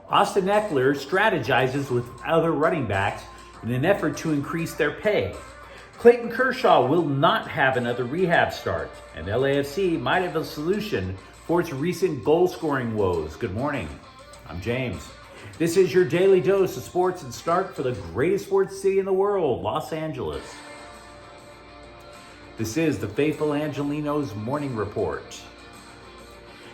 Austin Ekeler strategizes with other running backs in an effort to increase their pay. Clayton Kershaw will not have another rehab start, and LAFC might have a solution for its recent goal-scoring woes. Good morning. I'm James. This is your daily dose of sports and start for the greatest sports city in the world, Los Angeles. This is the faithful Angelenos Morning Report.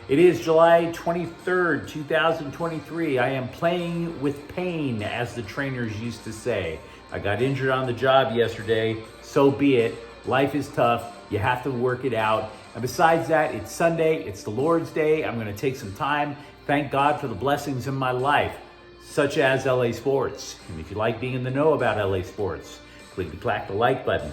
It is July 23rd, 2023. I am playing with pain, as the trainers used to say. I got injured on the job yesterday. So be it. Life is tough. You have to work it out. And besides that, it's Sunday. It's the Lord's Day. I'm going to take some time. Thank God for the blessings in my life, such as LA Sports. And if you like being in the know about LA Sports, clickety-clack the like button.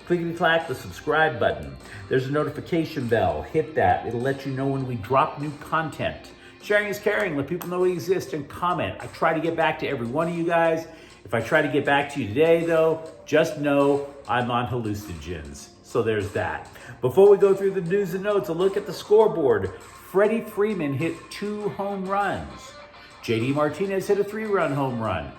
Clickety-clack the subscribe button. There's a notification bell. Hit that. It'll let you know when we drop new content. Sharing is caring. Let people know we exist and comment. I try to get back to every one of you guys. If I try to get back to you today, though, just know I'm on hallucinogens. So there's that. Before we go through the news and notes, a look at the scoreboard. Freddie Freeman hit 2 home runs. JD Martinez hit a 3-run home run.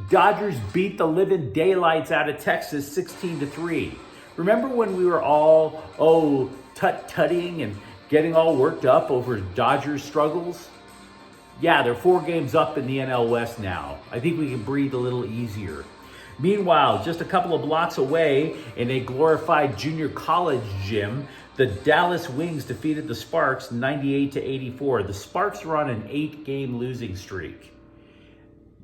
Dodgers beat the living daylights out of Texas 16-3. Remember when we were all, tut-tutting and getting all worked up over Dodgers struggles? Yeah, they're 4 games up in the NL West now. I think we can breathe a little easier. Meanwhile, just a couple of blocks away in a glorified junior college gym, the Dallas Wings defeated the Sparks 98-84. The Sparks are on an 8-game losing streak.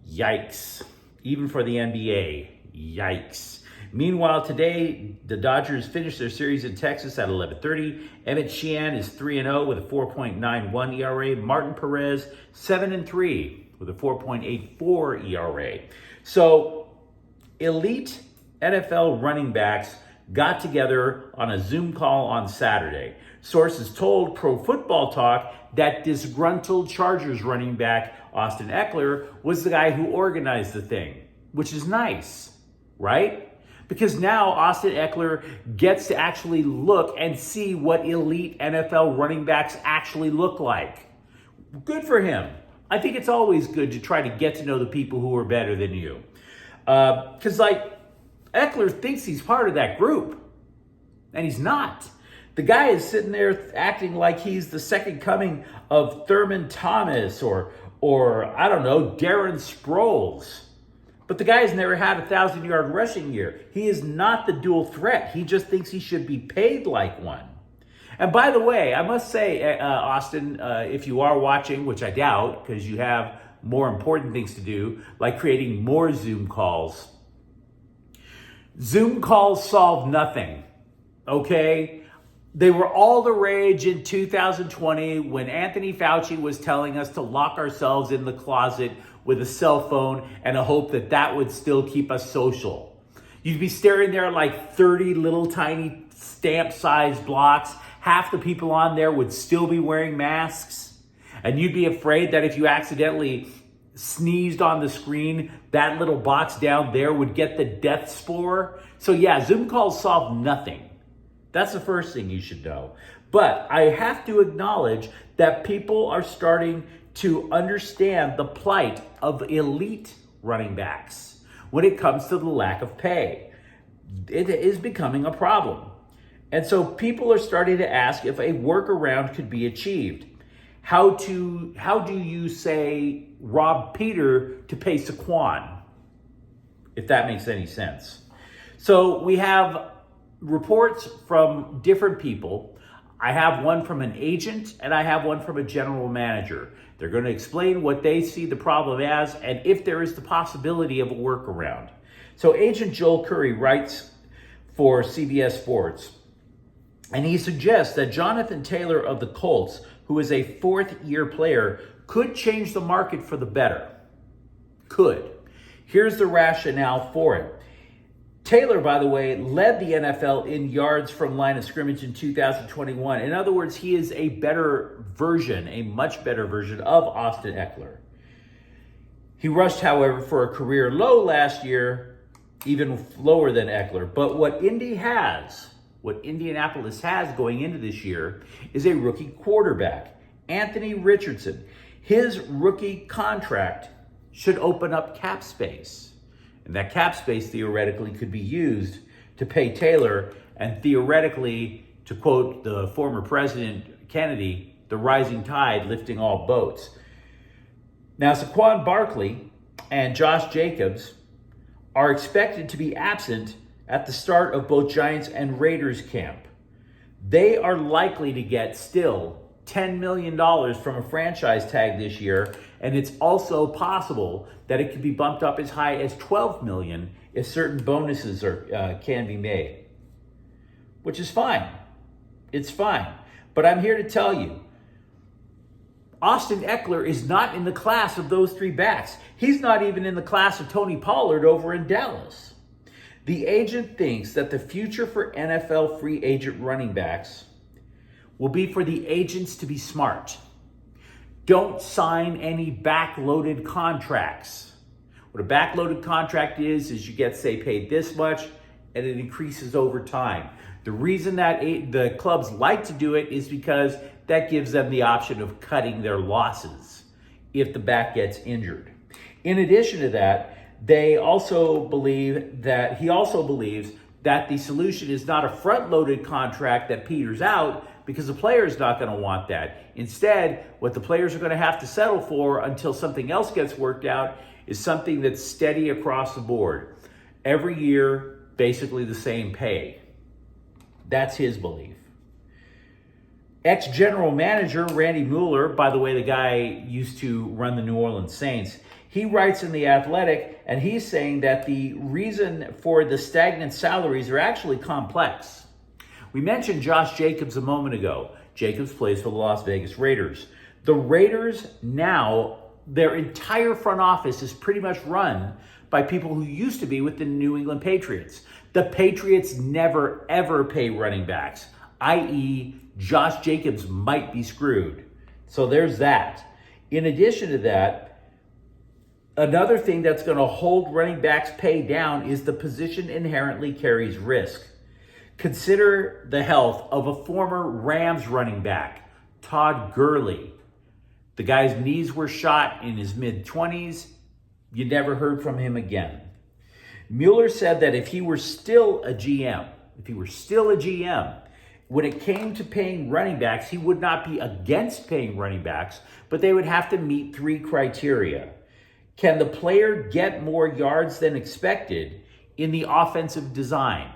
Yikes. Even for the NBA. Yikes. Meanwhile, today, the Dodgers finished their series in Texas at 11:30. Emmett Sheehan is 3-0 with a 4.91 ERA. Martin Perez, 7-3 with a 4.84 ERA. So, elite NFL running backs got together on a Zoom call on Saturday. Sources told Pro Football Talk that disgruntled Chargers running back Austin Ekeler was the guy who organized the thing, which is nice, right? Because now Austin Ekeler gets to actually look and see what elite NFL running backs actually look like. Good for him. I think it's always good to try to get to know the people who are better than you. Because, Ekeler thinks he's part of that group, and he's not. The guy is sitting there acting like he's the second coming of Thurman Thomas or I don't know, Darren Sproles. But the guy's never had a 1,000-yard rushing year. He is not the dual threat. He just thinks he should be paid like one. And by the way, I must say, Austin, if you are watching, which I doubt, because you have more important things to do, like creating more Zoom calls. Zoom calls solve nothing, okay? They were all the rage in 2020 when Anthony Fauci was telling us to lock ourselves in the closet with a cell phone and a hope that that would still keep us social. You'd be staring there at like 30 little tiny stamp-sized blocks. Half the people on there would still be wearing masks. And you'd be afraid that if you accidentally sneezed on the screen, that little box down there would get the death spore. So yeah, Zoom calls solve nothing. That's the first thing you should know. But I have to acknowledge that people are starting to understand the plight of elite running backs when it comes to the lack of pay. It is becoming a problem. And so people are starting to ask if a workaround could be achieved. How do you say rob Peter to pay Saquon? If that makes any sense. So we have reports from different people. I have one from an agent and I have one from a general manager. They're going to explain what they see the problem as and if there is the possibility of a workaround. So Agent Joel Curry writes for CBS Sports, and he suggests that Jonathan Taylor of the Colts, who is a 4th-year player, could change the market for the better. Could. Here's the rationale for it. Taylor, by the way, led the NFL in yards from line of scrimmage in 2021. In other words, he is a better version, a much better version of Austin Ekeler. He rushed, however, for a career low last year, even lower than Ekeler. But what Indianapolis has going into this year is a rookie quarterback, Anthony Richardson. his rookie contract should open up cap space. And that cap space theoretically could be used to pay Taylor, and theoretically, to quote the former President Kennedy, the rising tide lifting all boats. Now, Saquon Barkley and Josh Jacobs are expected to be absent at the start of both Giants and Raiders camp. They are likely to get still $10 million from a franchise tag this year, and it's also possible that it could be bumped up as high as $12 million if certain bonuses can be made, which is fine. It's fine. But I'm here to tell you, Austin Ekeler is not in the class of those three backs. He's not even in the class of Tony Pollard over in Dallas. The agent thinks that the future for NFL free agent running backs will be for the agents to be smart. Don't sign any backloaded contracts. What a backloaded contract is you get, say, paid this much, and it increases over time. The reason that the clubs like to do it is because that gives them the option of cutting their losses if the back gets injured. In addition to that, he also believes that the solution is not a front-loaded contract that peters out, because the player is not going to want that. Instead, what the players are going to have to settle for until something else gets worked out is something that's steady across the board. Every year, basically the same pay. That's his belief. Ex-general manager Randy Mueller, by the way, the guy used to run the New Orleans Saints, he writes in The Athletic, and he's saying that the reason for the stagnant salaries are actually complex. We mentioned Josh Jacobs a moment ago. Jacobs plays for the Las Vegas Raiders. The Raiders now, their entire front office is pretty much run by people who used to be with the New England Patriots. The Patriots never, ever pay running backs, i.e., Josh Jacobs might be screwed. So there's that. In addition to that, another thing that's going to hold running backs' pay down is the position inherently carries risk. Consider the health of a former Rams running back, Todd Gurley. The guy's knees were shot in his mid-20s. You never heard from him again. Mueller said that if he were still a GM, when it came to paying running backs, he would not be against paying running backs, but they would have to meet three criteria. Can the player get more yards than expected in the offensive design,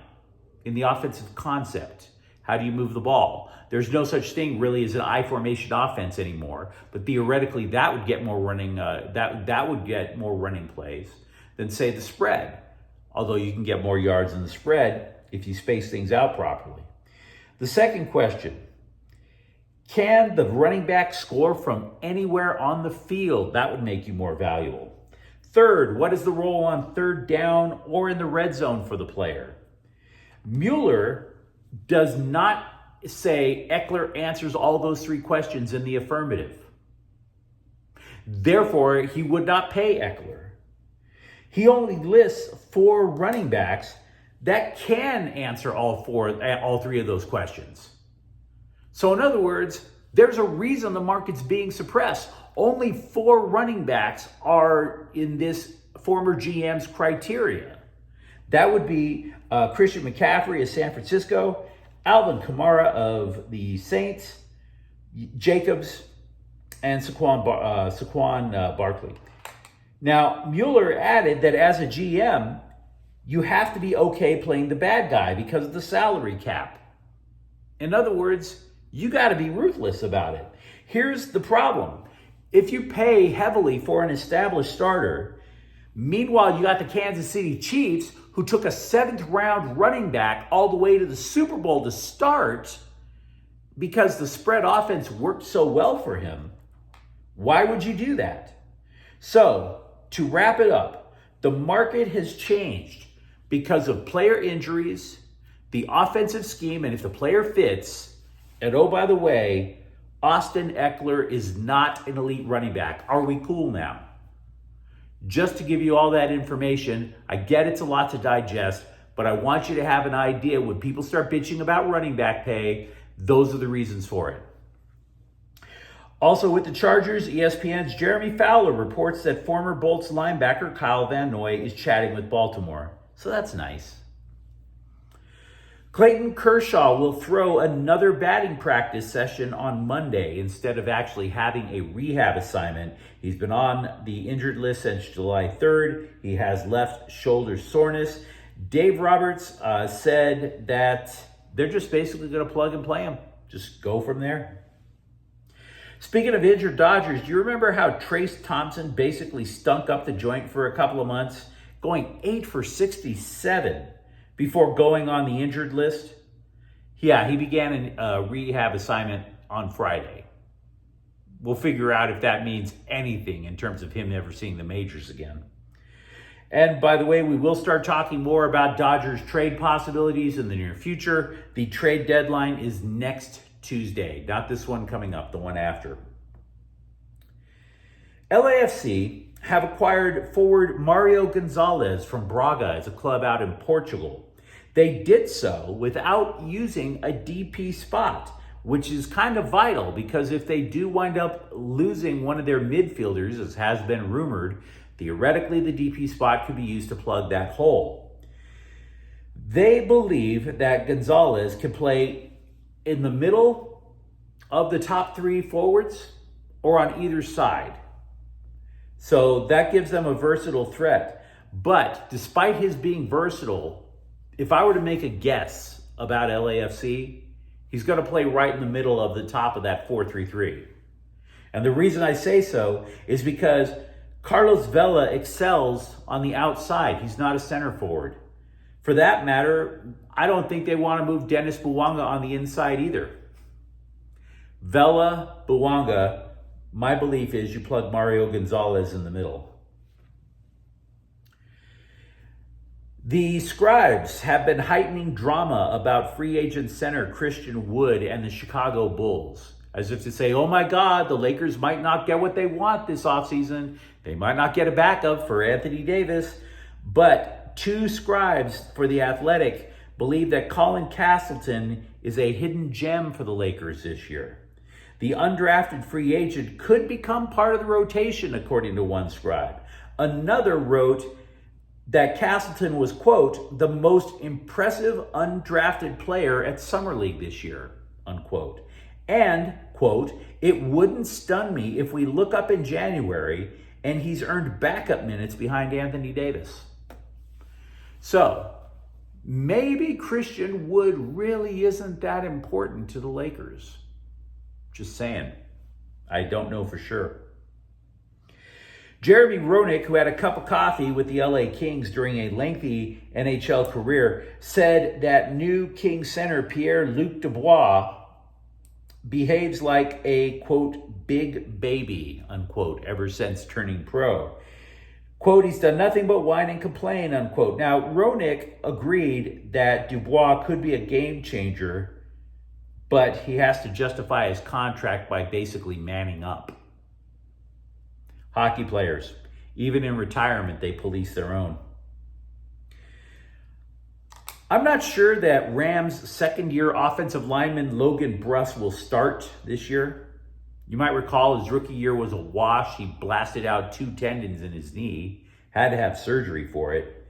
in the offensive concept? How do you move the ball? There's no such thing really as an I formation offense anymore, but theoretically that would get more running. That would get more running plays than, say, the spread. Although you can get more yards in the spread if you space things out properly. The second question: can the running back score from anywhere on the field? That would make you more valuable. Third, what is the role on third down or in the red zone for the player? Mueller does not say Ekeler answers all those three questions in the affirmative. Therefore, he would not pay Ekeler. He only lists 4 running backs that can answer all three of those questions. So in other words, there's a reason the market's being suppressed. Only 4 running backs are in this former GM's criteria. That would be Christian McCaffrey of San Francisco, Alvin Kamara of the Saints, Jacobs, and Saquon Barkley. Now, Mueller added that as a GM, you have to be okay playing the bad guy because of the salary cap. In other words, you got to be ruthless about it. Here's the problem. If you pay heavily for an established starter, meanwhile, you got the Kansas City Chiefs, who took a 7th-round running back all the way to the Super Bowl to start because the spread offense worked so well for him. Why would you do that? So, to wrap it up, the market has changed because of player injuries, the offensive scheme, and if the player fits, and oh, by the way, Austin Ekeler is not an elite running back. Are we cool now? Just to give you all that information, I get it's a lot to digest, but I want you to have an idea. When people start bitching about running back pay, those are the reasons for it. Also with the Chargers, ESPN's Jeremy Fowler reports that former Bolts linebacker Kyle Van Noy is chatting with Baltimore. So that's nice. Clayton Kershaw will throw another batting practice session on Monday instead of actually having a rehab assignment. He's been on the injured list since July 3rd. He has left shoulder soreness. Dave Roberts said that they're just basically going to plug and play him. Just go from there. Speaking of injured Dodgers, do you remember how Trace Thompson basically stunk up the joint for a couple of months, going 8 for 67 before going on the injured list? Yeah, he began a rehab assignment on Friday. We'll figure out if that means anything in terms of him ever seeing the majors again. And by the way, we will start talking more about Dodgers trade possibilities in the near future. The trade deadline is next Tuesday, not this one coming up, the one after. LAFC have acquired forward Mario Gonzalez from Braga as a club out in Portugal. They did so without using a DP spot, which is kind of vital because if they do wind up losing one of their midfielders, as has been rumored, theoretically the DP spot could be used to plug that hole. They believe that Gonzalez can play in the middle of the top three forwards or on either side. So that gives them a versatile threat. But despite his being versatile, if I were to make a guess about LAFC, he's going to play right in the middle of the top of that 4-3-3. And the reason I say so is because Carlos Vela excels on the outside. He's not a center forward. For that matter, I don't think they want to move Dennis Bouanga on the inside either. Vela, Bouanga, my belief is you plug Mario Gonzalez in the middle. The scribes have been heightening drama about free agent center Christian Wood and the Chicago Bulls, as if to say, oh my God, the Lakers might not get what they want this offseason. They might not get a backup for Anthony Davis. But two scribes for The Athletic believe that Colin Castleton is a hidden gem for the Lakers this year. The undrafted free agent could become part of the rotation, according to one scribe. Another wrote that Castleton was, quote, the most impressive undrafted player at Summer League this year, unquote. And, quote, it wouldn't stun me if we look up in January and he's earned backup minutes behind Anthony Davis. So, maybe Christian Wood really isn't that important to the Lakers. Just saying. I don't know for sure. Jeremy Roenick, who had a cup of coffee with the LA Kings during a lengthy NHL career, said that new King center Pierre-Luc Dubois behaves like a, quote, big baby, unquote, ever since turning pro. Quote, he's done nothing but whine and complain, unquote. Now, Roenick agreed that Dubois could be a game changer, but he has to justify his contract by basically manning up. Hockey players, even in retirement, they police their own. I'm not sure that Rams' second-year offensive lineman Logan Bruss will start this year. You might recall his rookie year was a wash. He blasted out 2 tendons in his knee, had to have surgery for it.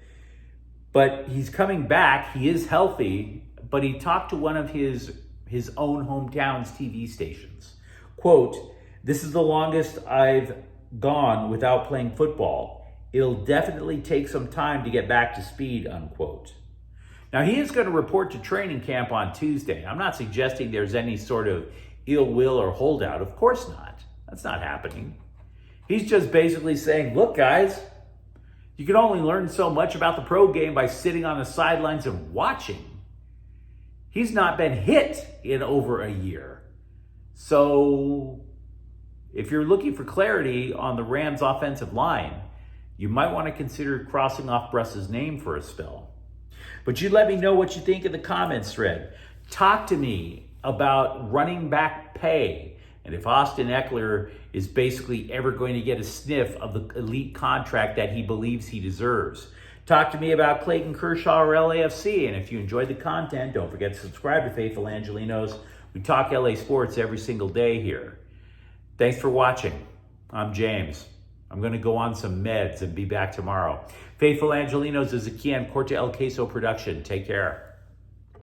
But he's coming back. He is healthy, but he talked to one of his own hometown's TV stations. Quote, this is the longest I've gone without playing football. It'll definitely take some time to get back to speed, unquote. Now, he is going to report to training camp on Tuesday. I'm not suggesting there's any sort of ill will or holdout. Of course not. That's not happening. He's just basically saying, look, guys, you can only learn so much about the pro game by sitting on the sidelines and watching. He's not been hit in over a year. So if you're looking for clarity on the Rams' offensive line, you might want to consider crossing off Bruss's name for a spell. But you let me know what you think in the comments thread. Talk to me about running back pay and if Austin Ekeler is basically ever going to get a sniff of the elite contract that he believes he deserves. Talk to me about Clayton Kershaw or LAFC. And if you enjoyed the content, don't forget to subscribe to Faithful Angelenos. We talk LA sports every single day here. Thanks for watching. I'm James. I'm going to go on some meds and be back tomorrow. Faithful Angelenos is a Kian Corte El Queso production. Take care.